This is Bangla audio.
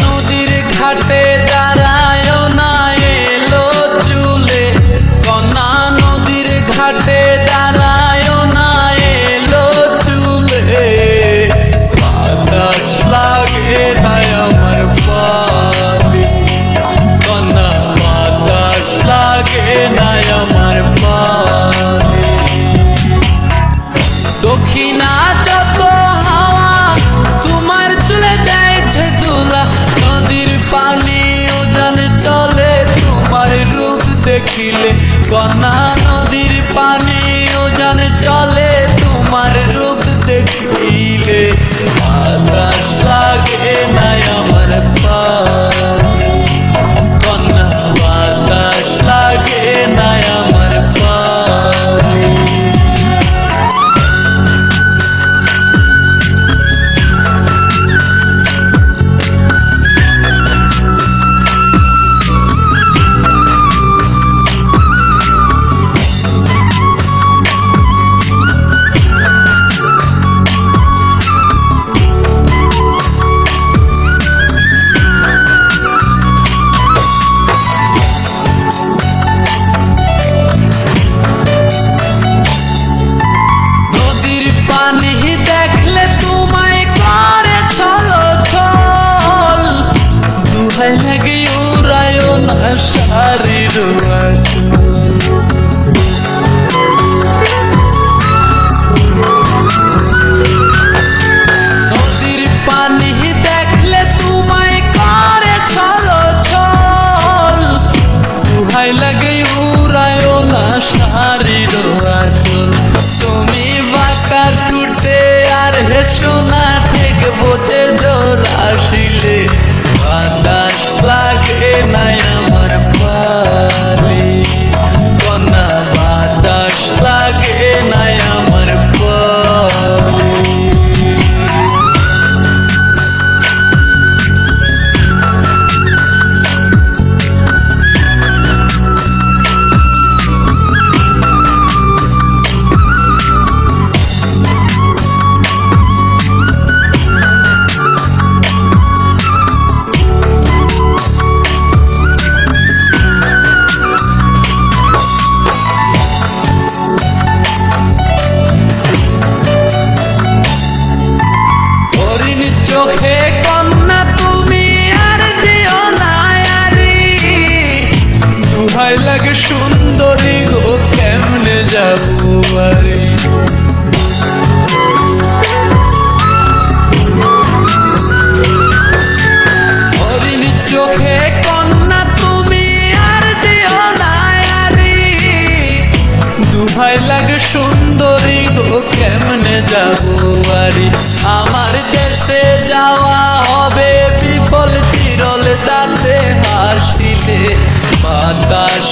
নদীর ঘাটে দাঁড়ায় না এলো চুলে, কন্যা নদীর ঘাটে দাঁড়ায় না এলো চুলে। বাতাস লাগে নাই আমার পালে, কন্যা বাতাস লাগে নাই আমার পালে। দক্ষিণা যত হাওয়া তোমার চলে যাইছে দোলা, নদীর পানি উজান চলে তোমার রূপ দেখিলে, কন্যা নদীর পানি উজান চলে তোমার রূপ দেখিলে। বাতাস লাগে নাই আমার পালে, কন্যা বাতাস লাগে নাই আমার পালে। দেখলে তোমায় করে ছলো ছল, দুহাই লাগে উড়ায় না শাড়ির আঁচল। নদীর পানি দেখলে তোমায় করে ছলো ছল, দুহাই লাগে উড়ায় না শাড়ির আঁচল। তুমি বাঁকা টুটে আর হেসো না ঠিক বোঝে জোর আসিলে, বাতাস লাগে নাই আমার পালে, কন্যা বাতাস লাগে নাই আমার পালে। চোখে কন্যা তুমি আর দিও না আরি, দুহাই লাগে সুন্দরী গো কেমনে যাবো বাড়ি। হরিণ চোখে কন্যা তুমি আর দিও না আরি, দুহাই লাগে সুন্দরী গো কেমনে যাবো বাড়ি। আমার দেশে যাওয়া হবে বিফল চিরল, তাতে হাসিলে বাতাস